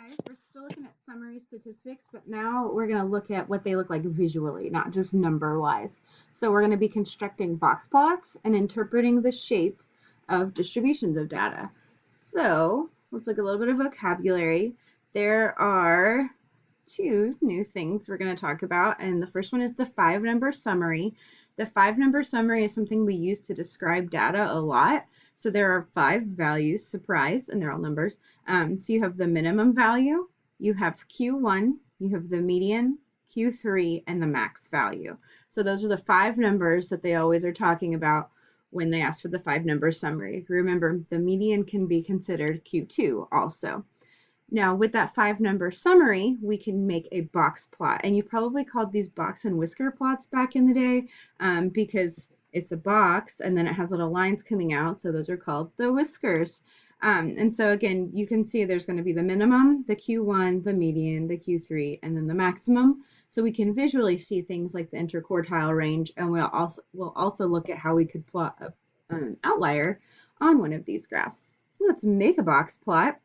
guys, we're still looking at summary statistics, but now we're going to look at what they look like visually, not just number-wise. So we're going to be constructing box plots and interpreting the shape of distributions of data. So let's look at a little bit of vocabulary. There are two new things we're going to talk about, and the first one is the 5-number summary. The 5-number summary is something we use to describe data a lot. So there are 5 values, surprise, and they're all numbers. So you have the minimum value, you have Q1, you have the median, Q3, and the max value. So those are the 5 numbers that they always are talking about when they ask for the 5-number summary. Remember, the median can be considered Q2 also. Now, with that 5-number summary, we can make a box plot. And you probably called these box and whisker plots back in the day because it's a box and then it has little lines coming out. So those are called the whiskers. And so again, you can see there's going to be the minimum, the Q1, the median, the Q3, and then the maximum. So we can visually see things like the interquartile range, and we'll also look at how we could plot an outlier on one of these graphs. So let's make a box plot.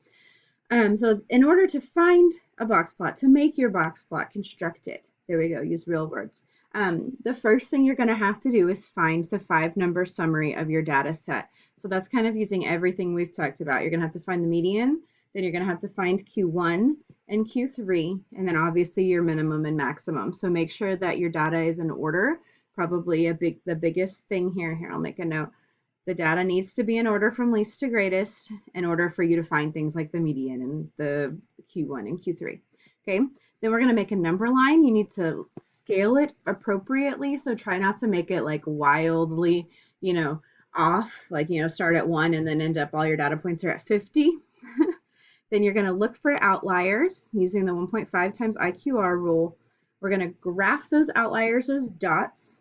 So in order to find a box plot, to make your box plot, construct it. There we go, use real words. The first thing you're going to have to do is find the 5-number summary of your data set. So that's kind of using everything we've talked about. You're going to have to find the median, then you're going to have to find Q1 and Q3, and then obviously your minimum and maximum. So make sure that your data is in order. Probably the biggest thing here, I'll make a note. The data needs to be in order from least to greatest in order for you to find things like the median and the Q1 and Q3. Okay, then we're going to make a number line. You need to scale it appropriately, so try not to make it like wildly, off, like, start at 1 and then end up all your data points are at 50. Then you're going to look for outliers using the 1.5 times IQR rule. We're going to graph those outliers as dots.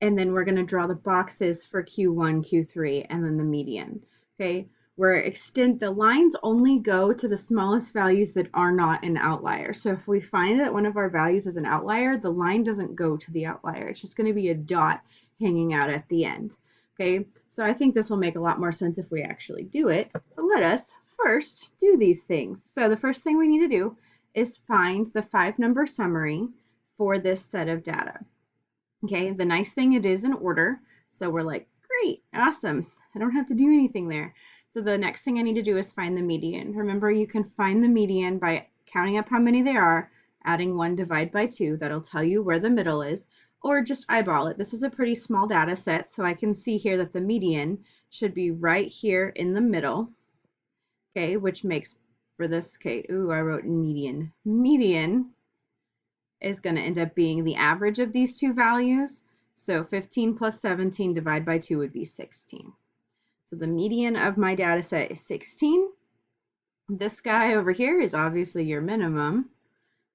And then we're going to draw the boxes for Q1, Q3, and then the median. Okay, the lines only go to the smallest values that are not an outlier. So if we find that one of our values is an outlier, the line doesn't go to the outlier. It's just going to be a dot hanging out at the end. Okay, so I think this will make a lot more sense if we actually do it. So let us first do these things. So the first thing we need to do is find the 5-number summary for this set of data. Okay, the nice thing, it is in order. So we're like, great, awesome. I don't have to do anything there. So the next thing I need to do is find the median. Remember, you can find the median by counting up how many there are, adding 1 divided by 2. That'll tell you where the middle is, or just eyeball it. This is a pretty small data set, so I can see here that the median should be right here in the middle. Okay, which makes for this, okay, ooh, I wrote median. Median is going to end up being the average of these two values. So 15 plus 17 divided by 2 would be 16. So the median of my data set is 16. This guy over here is obviously your minimum.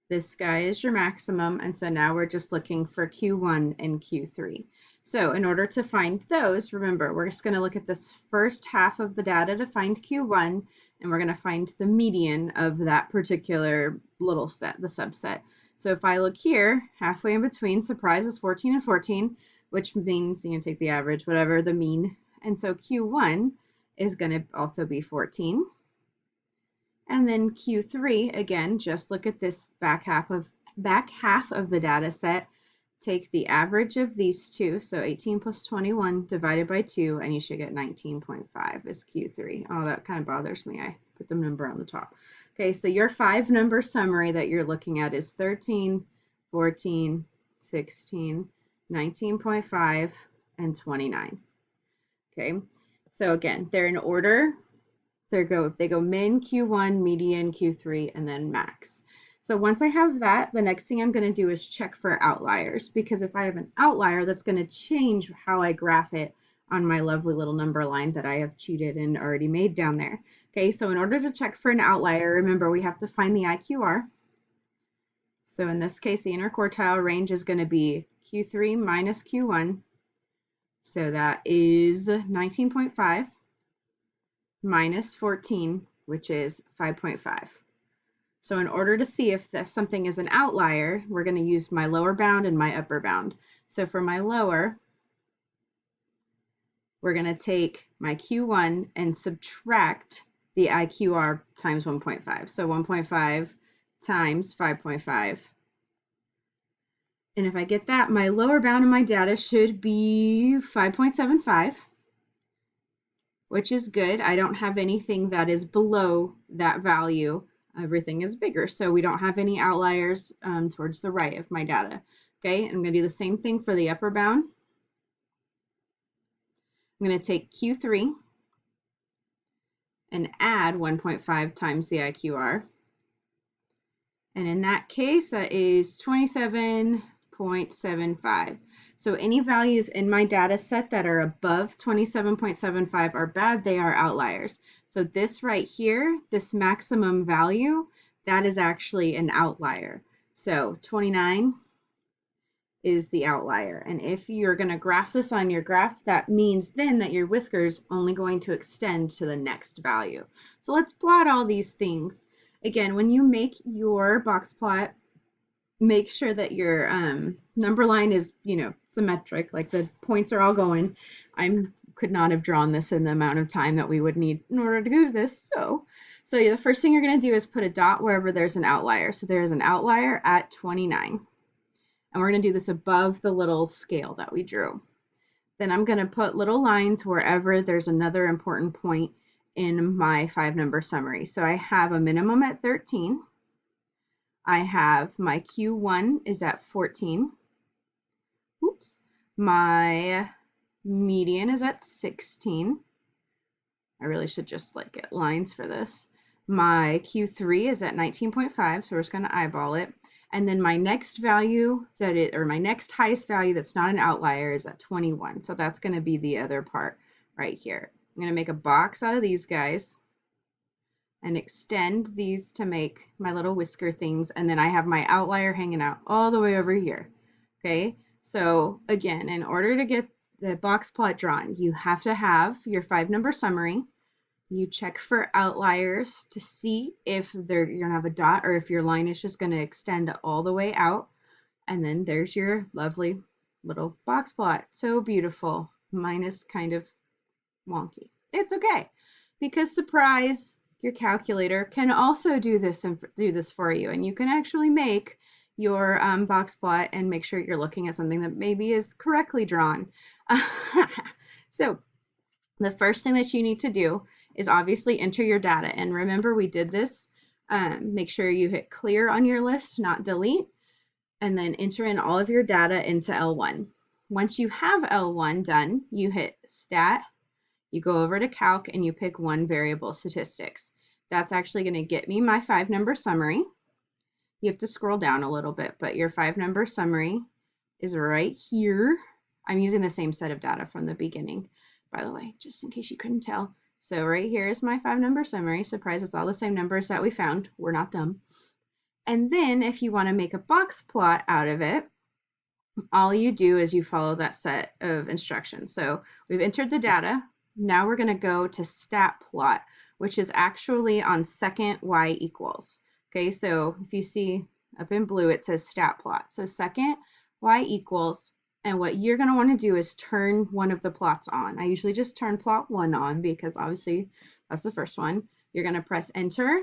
This guy is your maximum. And so now we're just looking for Q1 and Q3. So in order to find those, remember, we're just going to look at this first half of the data to find Q1, and we're going to find the median of that particular little set, the subset. So if I look here, halfway in between, surprise is 14 and 14, which means you can take the average, whatever, the mean. And so Q1 is going to also be 14. And then Q3, again, just look at this back half of the data set. Take the average of these two, so 18 plus 21 divided by 2, and you should get 19.5 is Q3. Oh, that kind of bothers me. I put the number on the top. Okay, so your 5-number summary that you're looking at is 13, 14, 16, 19.5, and 29. Okay, so again, they're in order. They go min, Q1, median, Q3, and then max. So once I have that, the next thing I'm going to do is check for outliers, because if I have an outlier, that's going to change how I graph it on my lovely little number line that I have cheated and already made down there. Okay, so in order to check for an outlier, remember we have to find the IQR. So in this case, the interquartile range is going to be Q3 minus Q1. So that is 19.5 minus 14, which is 5.5. So in order to see if something is an outlier, we're going to use my lower bound and my upper bound. So for my lower, we're going to take my Q1 and subtract the IQR times 1.5. So 1.5 times 5.5. And if I get that, my lower bound of my data should be 5.75, which is good. I don't have anything that is below that value. Everything is bigger, so we don't have any outliers towards the right of my data. Okay, I'm going to do the same thing for the upper bound. I'm going to take Q3 and add 1.5 times the IQR. And in that case, that is 27.75. So any values in my data set that are above 27.75 are bad, they are outliers. So this right here, this maximum value, that is actually an outlier. So 29 is the outlier. And if you're going to graph this on your graph, that means then that your whisker is only going to extend to the next value. So let's plot all these things. Again, when you make your box plot, make sure that your number line is, symmetric, like the points are all going. I could not have drawn this in the amount of time that we would need in order to do this. So the first thing you're going to do is put a dot wherever there's an outlier. So there's an outlier at 29. And we're going to do this above the little scale that we drew. Then I'm going to put little lines wherever there's another important point in my 5-number summary. So I have a minimum at 13. I have my Q1 is at 14. Oops. My median is at 16. I really should just get lines for this. My Q3 is at 19.5, so we're just going to eyeball it. And then my next value my next highest value that's not an outlier is at 21. So that's going to be the other part right here. I'm going to make a box out of these guys and extend these to make my little whisker things. And then I have my outlier hanging out all the way over here. Okay. So again, in order to get the box plot drawn, you have to have your 5-number summary. You check for outliers to see if you're going to have a dot or if your line is just going to extend all the way out. And then there's your lovely little box plot. So beautiful. Mine is kind of wonky. It's okay, because surprise, your calculator can also do this for you. And you can actually make your box plot and make sure you're looking at something that maybe is correctly drawn. So the first thing that you need to do is obviously enter your data. And remember, we did this. Make sure you hit clear on your list, not delete, and then enter in all of your data into L1. Once you have L1 done, you hit stat, you go over to calc, and you pick one variable, statistics. That's actually going to get me my 5-number summary. You have to scroll down a little bit, but your 5-number summary is right here. I'm using the same set of data from the beginning, by the way, just in case you couldn't tell. So right here is my 5-number summary. Surprise, it's all the same numbers that we found. We're not dumb. And then if you want to make a box plot out of it, all you do is you follow that set of instructions. So we've entered the data. Now we're going to go to stat plot, which is actually on second y equals. Okay, so if you see up in blue, it says stat plot. So second y equals. And what you're going to want to do is turn one of the plots on. I usually just turn plot 1 on because obviously that's the first one. You're going to press enter,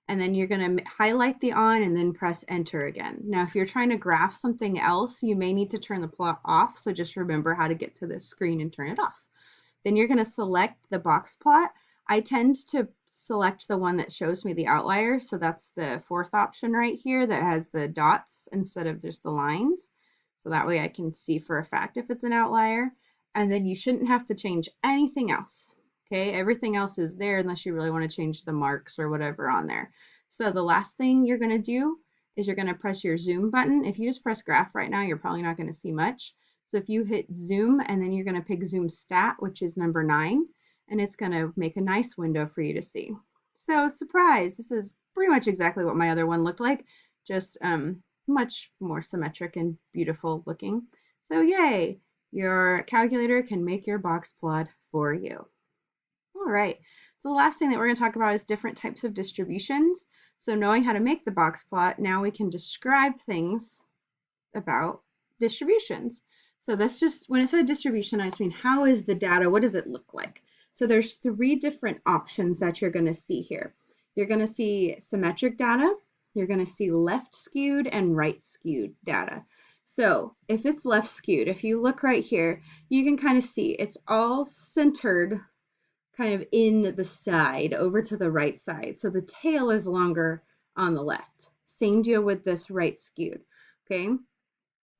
and then you're going to highlight the on and then press enter again. Now, if you're trying to graph something else, you may need to turn the plot off. So just remember how to get to this screen and turn it off. Then you're going to select the box plot. I tend to select the one that shows me the outlier. So that's the 4th option right here that has the dots instead of just the lines. So that way I can see for a fact if it's an outlier. And then you shouldn't have to change anything else. Okay, everything else is there unless you really want to change the marks or whatever on there. So the last thing you're going to do is you're going to press your zoom button. If you just press graph right now, you're probably not going to see much. So if you hit zoom and then you're going to pick zoom stat, which is number 9, and it's going to make a nice window for you to see. So surprise, this is pretty much exactly what my other one looked like, just much more symmetric and beautiful looking. So yay, your calculator can make your box plot for you. All right, so the last thing that we're going to talk about is different types of distributions. So knowing how to make the box plot, now we can describe things about distributions. So that's just, when I say distribution, I just mean how is the data, what does it look like? So there's three different options that you're going to see here. You're going to see symmetric data, you're going to see left skewed and right skewed data. So if it's left skewed, if you look right here, you can kind of see it's all centered kind of in the side over to the right side. So the tail is longer on the left. Same deal with this right skewed. Okay.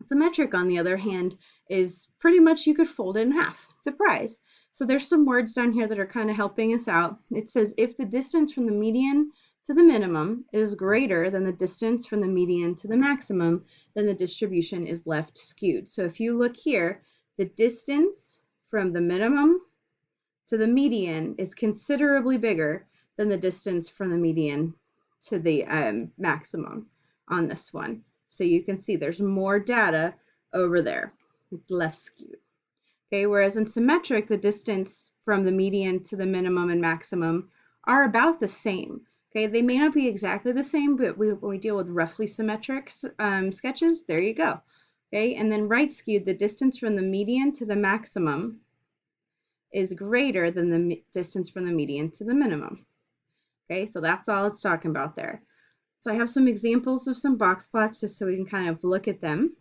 Symmetric, on the other hand, is pretty much you could fold it in half. Surprise. So there's some words down here that are kind of helping us out. It says if the distance from the median to the minimum is greater than the distance from the median to the maximum, then the distribution is left skewed. So if you look here, the distance from the minimum to the median is considerably bigger than the distance from the median to the maximum on this one. So you can see there's more data over there. It's left skewed. Okay, whereas in symmetric, the distance from the median to the minimum and maximum are about the same. Okay, they may not be exactly the same, but when we deal with roughly symmetric sketches, there you go. Okay, and then right skewed, the distance from the median to the maximum is greater than the distance from the median to the minimum. Okay, so that's all it's talking about there. So I have some examples of some box plots just so we can kind of look at them.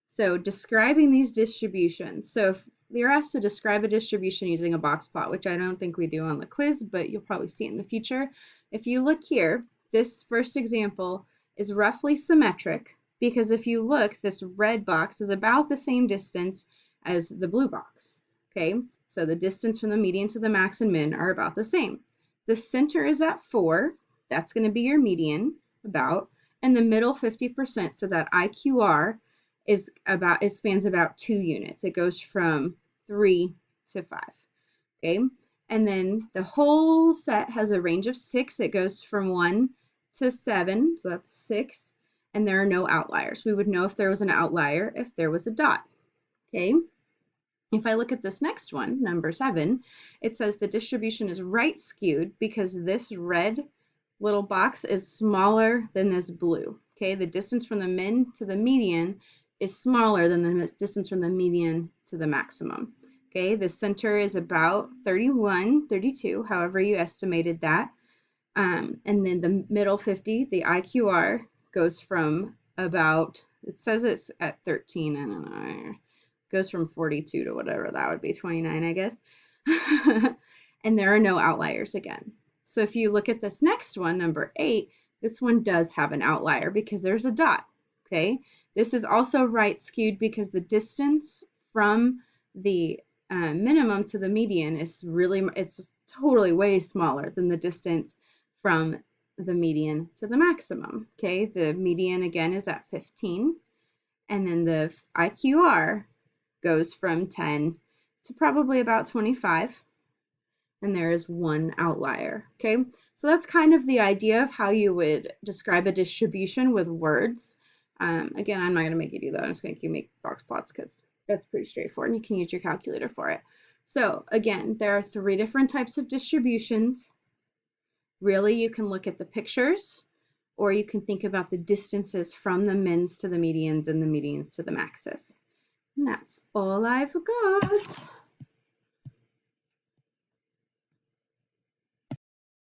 So describing these distributions. So if you're asked to describe a distribution using a box plot, which I don't think we do on the quiz, but you'll probably see it in the future. If you look here, this first example is roughly symmetric because if you look, this red box is about the same distance as the blue box. Okay, so the distance from the median to the max and min are about the same. The center is at 4. That's going to be your median, about, and the middle 50%. So that IQR is about, it spans about 2 units. It goes from 3 to 5. Okay, and then the whole set has a range of 6. It goes from 1 to 7, so that's 6, and there are no outliers. We would know if there was an outlier if there was a dot. Okay. If I look at this next one, number 7, it says the distribution is right skewed because this red little box is smaller than this blue. Okay, the distance from the min to the median is smaller than the distance from the median to the maximum. Okay, the center is about 31, 32, however you estimated that. And then the middle 50, the IQR, goes from about, it says it's at 13, I don't know. Goes from 42 to whatever that would be, 29, I guess. And there are no outliers again. So if you look at this next one, number 8, this one does have an outlier because there's a dot. Okay, this is also right skewed because the distance from the minimum to the median is really, it's totally way smaller than the distance from the median to the maximum. Okay, the median again is at 15, and then the IQR goes from 10 to probably about 25, and there is one outlier. Okay, so that's kind of the idea of how you would describe a distribution with words. Again, I'm not going to make you do that. I'm just going to make you make box plots because that's pretty straightforward, and you can use your calculator for it. So again, there are 3 different types of distributions. Really, you can look at the pictures, or you can think about the distances from the mins to the medians and the medians to the maxes. And that's all I've got.